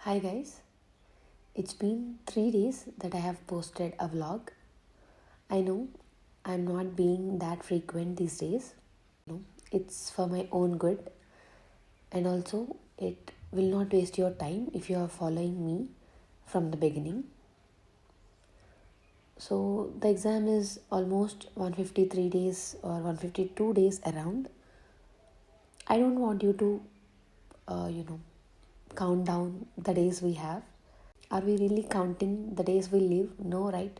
Hi guys, it's been 3 days that I have posted a vlog. I know I'm not being that frequent these days. No, it's for my own good, and also it will not waste your time if you are following me from the beginning. So the exam is almost 153 days or 152 days around. I don't want you to, count down the days we have. Are we really counting the days we live? No, right?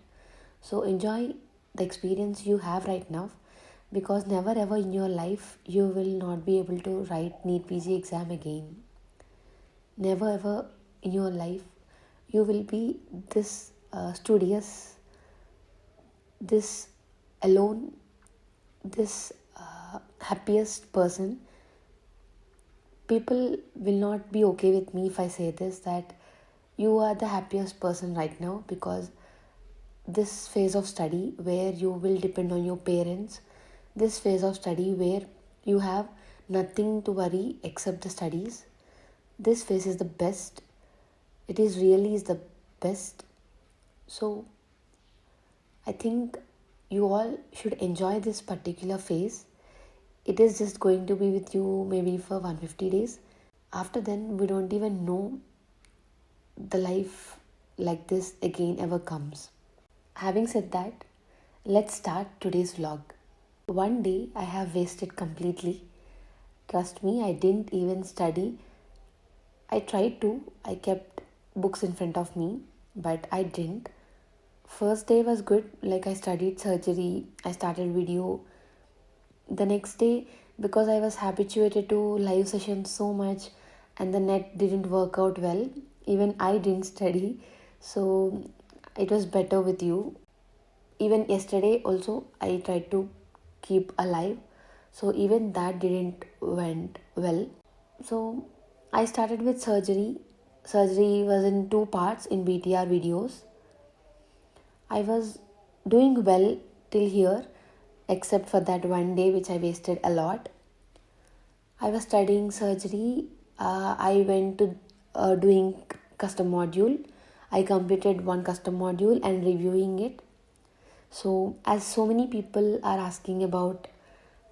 So enjoy the experience you have right now, because never ever in your life you will not be able to write Neet PG exam again. Never ever in your life you will be this studious, this alone, this happiest person. People will not be okay with me if I say this, that you are the happiest person right now, because this phase of study where you will depend on your parents, this phase of study where you have nothing to worry except the studies, this phase is the best. It is really is the best. So I think you all should enjoy this particular phase. It is just going to be with you maybe for 150 days. After then, we don't even know the life like this again ever comes. Having said that, let's start today's vlog. One day I have wasted completely. Trust me, I didn't even study. I tried to, I kept books in front of me, but I didn't. First day was good, like I studied surgery, I started video. The next day, because I was habituated to live sessions so much and the net didn't work out well, even I didn't study. So it was better with you. Even yesterday also I tried to keep alive, so even that didn't went well. So I started with surgery was in two parts in BTR videos. I was doing well till here, except for that one day which I wasted a lot. I was studying surgery. I went to doing custom module. I completed one custom module and reviewing it. So, as so many people are asking about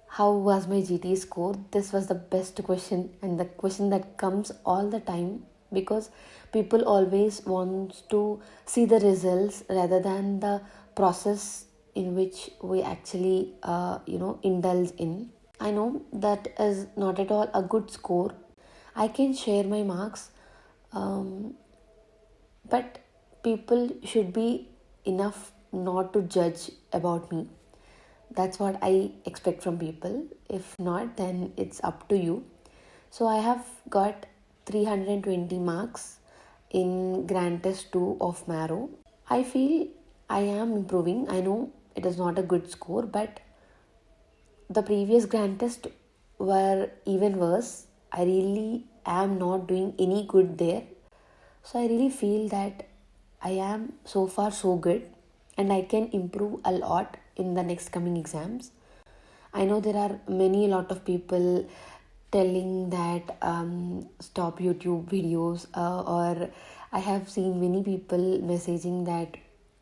how was my GT score, this was the best question and the question that comes all the time, because people always want to see the results rather than the process in which we actually indulge in. I know that is not at all a good score. I can share my marks, um, but people should be enough not to judge about me. That's what I expect from people. If not, then it's up to you. So I have got 320 marks in Grand Test 2 of Marrow. I feel I am improving. I know it is not a good score, but the previous Grand Test were even worse. I really am not doing any good there. So I really feel that I am so far so good and I can improve a lot in the next coming exams. I know there are a lot of people telling that stop YouTube videos, or I have seen many people messaging that,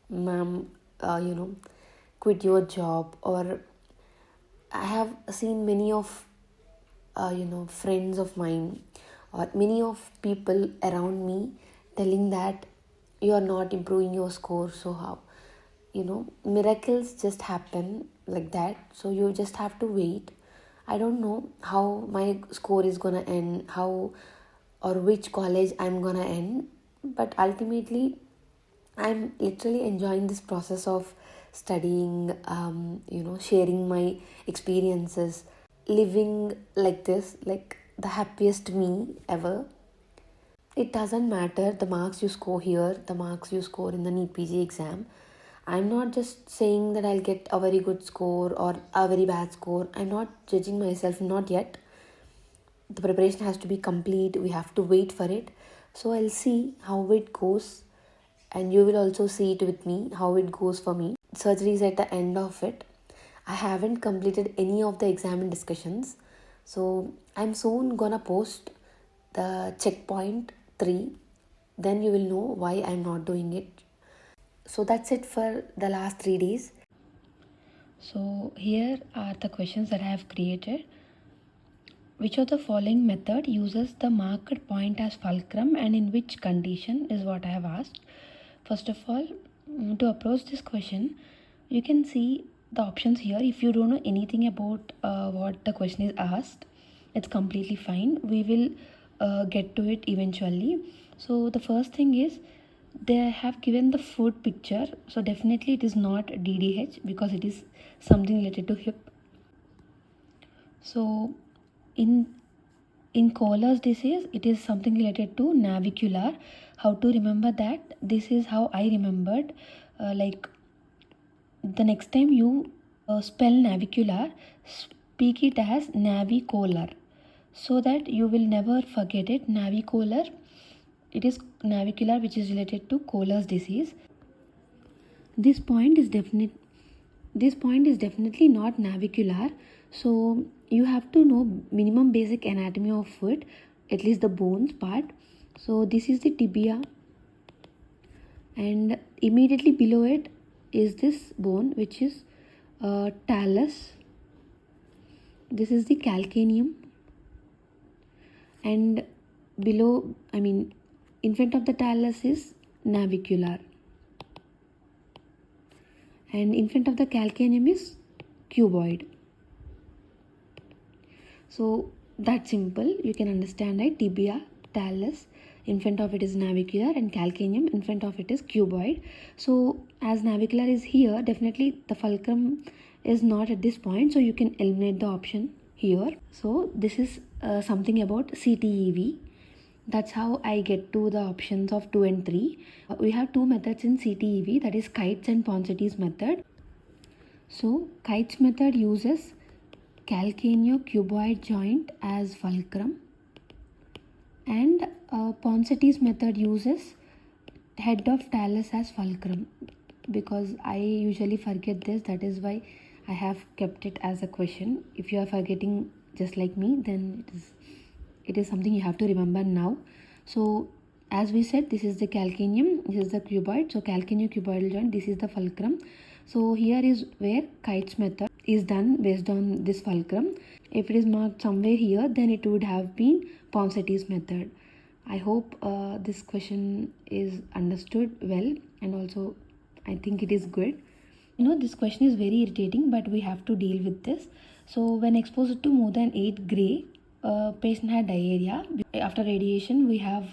ma'am, quit your job, or I have seen many of friends of mine or many of people around me telling that you are not improving your score. So how, miracles just happen like that. So you just have to wait. I don't know how my score is gonna end, how or which college I'm gonna end, but ultimately I'm literally enjoying this process of studying, sharing my experiences, living like this, like the happiest me ever. It doesn't matter the marks you score here, the marks you score in the Neet PG exam. I'm not just saying that I'll get a very good score or a very bad score. I'm not judging myself, not yet. The preparation has to be complete, we have to wait for it. So I'll see how it goes, and you will also see it with me how it goes for me. Surgery is at the end of it. I haven't completed any of the exam discussions, so I'm soon gonna post the checkpoint 3. then you will know why I'm not doing it. So that's it for the last 3 days. So here are the questions that I have created. Which of the following method uses the marked point as fulcrum and in which condition is what I have asked. First of all, to approach this question, you can see the options here. If you don't know anything about what the question is asked, it's completely fine. We will get to it eventually. So the first thing is they have given the foot picture. So definitely it is not DDH because it is something related to hip. So in Kohler's disease, it is something related to navicular. How to remember that? This is how I remembered. Like the next time you spell navicular, speak it as navicolar, so that you will never forget it. Navicolar, it is navicular, which is related to Kohler's disease. This point is definitely not navicular. So you have to know minimum basic anatomy of foot, at least the bones part. So this is the tibia, and immediately below it is this bone, which is talus. This is the calcaneum, and below, in front of the talus is navicular, and in front of the calcaneum is cuboid. So that's simple, you can understand, right? Tibia, talus, in front of it is navicular, and calcaneum, in front of it is cuboid. So as navicular is here, definitely the fulcrum is not at this point, so you can eliminate the option here. So this is something about CTEV. That's how I get to the options of 2 and 3. We have two methods in CTEV, that is Kite's and Ponsati's method. So Kite's method uses calcaneo-cuboid joint as fulcrum, and Ponsati's method uses head of talus as fulcrum. Because I usually forget this, that is why I have kept it as a question. If you are forgetting just like me, then it is something you have to remember now. So as we said, this is the calcaneum, this is the cuboid. So calcaneo-cuboidal joint, this is the fulcrum. So here is where Kite's method is done based on this fulcrum. If it is marked somewhere here, then it would have been Ponsati's method. I hope this question is understood well, and also I think it is good. This question is very irritating, but we have to deal with this. So when exposed to more than 8 gray, patient had diarrhea. After radiation, we have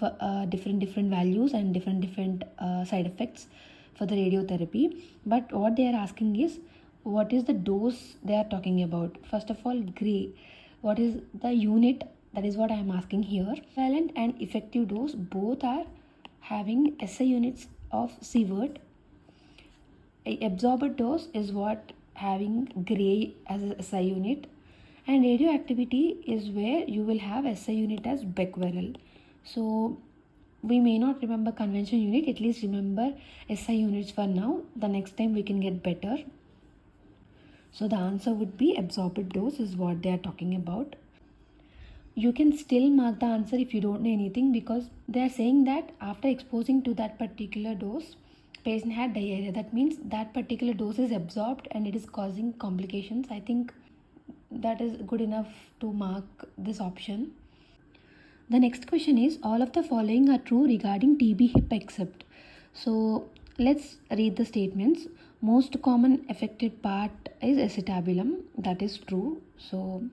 different values and different side effects for the radiotherapy. But what they are asking is, what is the dose they are talking about? First of all, gray. What is the unit? That is what I am asking here. Valent and effective dose both are having SI units of sievert. Absorbed dose is what having gray as a SI unit, and radioactivity is where you will have SI unit as becquerel. So we may not remember conventional unit, at least remember SI units for now. The next time we can get better. So the answer would be absorbed dose is what they are talking about. You can still mark the answer if you don't know anything, because they are saying that after exposing to that particular dose, patient had diarrhea. That means that particular dose is absorbed and it is causing complications. I think that is good enough to mark this option. The next question is, all of the following are true regarding TB hip except. So let's read the statements. Most common affected part is acetabulum. That is true. So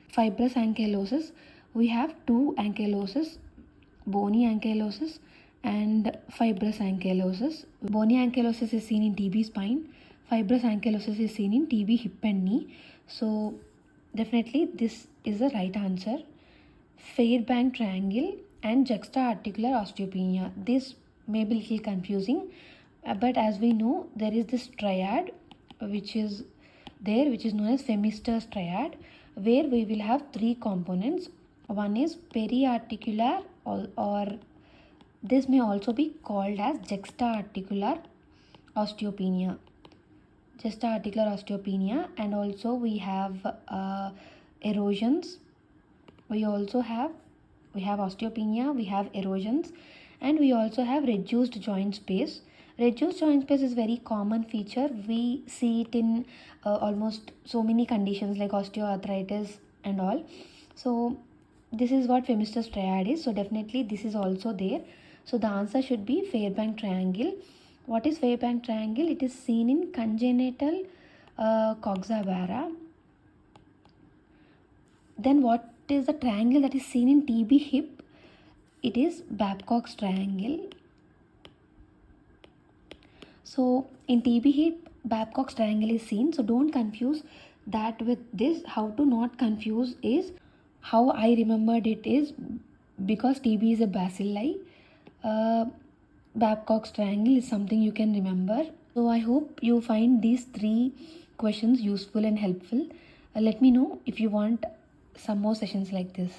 fibrous ankylosis, we have two ankylosis, bony ankylosis and fibrous ankylosis. Bony ankylosis is seen in TB spine. Fibrous ankylosis is seen in TB hip and knee. So definitely this is the right answer. Fairbank triangle and juxta-articular osteopenia. This may be a little confusing, but as we know, there is this triad which is there, which is known as Femister's triad, where we will have three components. One is periarticular, or this may also be called as juxta-articular osteopenia. Juxta-articular osteopenia, and also we have erosions. We have osteopenia, we have erosions, And we also have reduced joint space. Reduced joint space is very common feature. We see it in almost so many conditions like osteoarthritis and all. So this is what femoral triad is. So definitely this is also there. So the answer should be Fairbank triangle. What is Fairbank triangle? It is seen in congenital coxa vara. Then what is the triangle that is seen in TB hip? It is Babcock's triangle. So in TB hip, Babcock's triangle is seen. So don't confuse that with this. How to not confuse is, how I remembered it is, because TB is a bacilli. Babcock's triangle is something you can remember. So I hope you find these 3 questions useful and helpful. Let me know if you want some more sessions like this.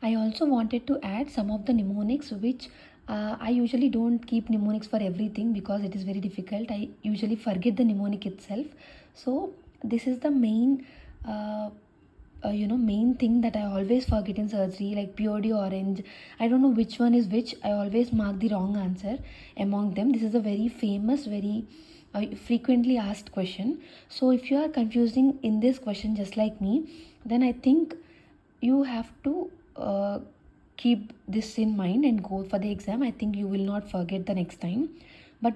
I also wanted to add some of the mnemonics, which I usually don't keep mnemonics for everything because it is very difficult. I usually forget the mnemonic itself. So this is the main main thing that I always forget in surgery, like POD orange. I don't know which one is which. I always mark the wrong answer among them. This is a very famous, very frequently asked question. So if you are confusing in this question just like me, then I think you have to keep this in mind and go for the exam. I think you will not forget the next time. But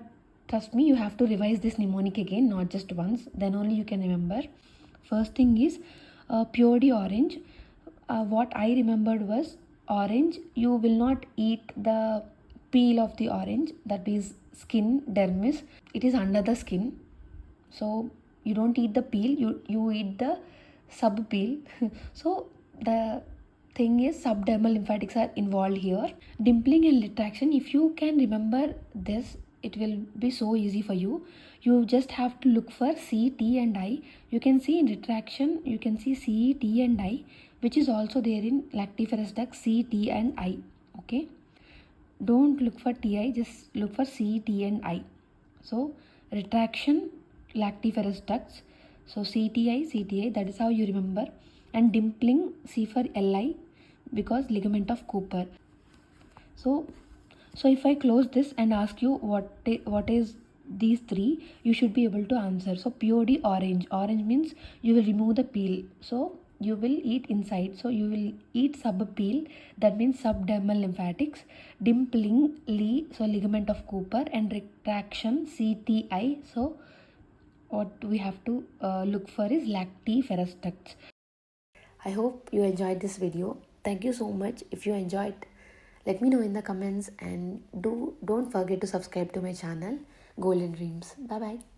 trust me, you have to revise this mnemonic again, not just once. Then only you can remember. First thing is purely orange. What I remembered was orange. You will not eat the peel of the orange, that is skin, dermis. It is under the skin. So you don't eat the peel, you eat the sub peel. So the thing is subdermal lymphatics are involved here. Dimpling and retraction, if you can remember this, it will be so easy for you. You just have to look for C, T and I. You can see in retraction, you can see C, T and I, which is also there in lactiferous duct, C, T and I. Okay, don't look for TI, just look for C, T and I. So retraction, lactiferous ducts. So CTI, that is how you remember. And dimpling, C for LI, because ligament of Cooper. So if I close this and ask you what is these 3, you should be able to answer. So POD orange. Orange means you will remove the peel. So you will eat inside. So you will eat sub peel. That means subdermal lymphatics. Dimpling, so ligament of Cooper, and retraction, CTI. So what we have to look for is lactiferous ducts. I hope you enjoyed this video. Thank you so much. If you enjoyed, let me know in the comments, and don't forget to subscribe to my channel Golden Dreams. Bye bye.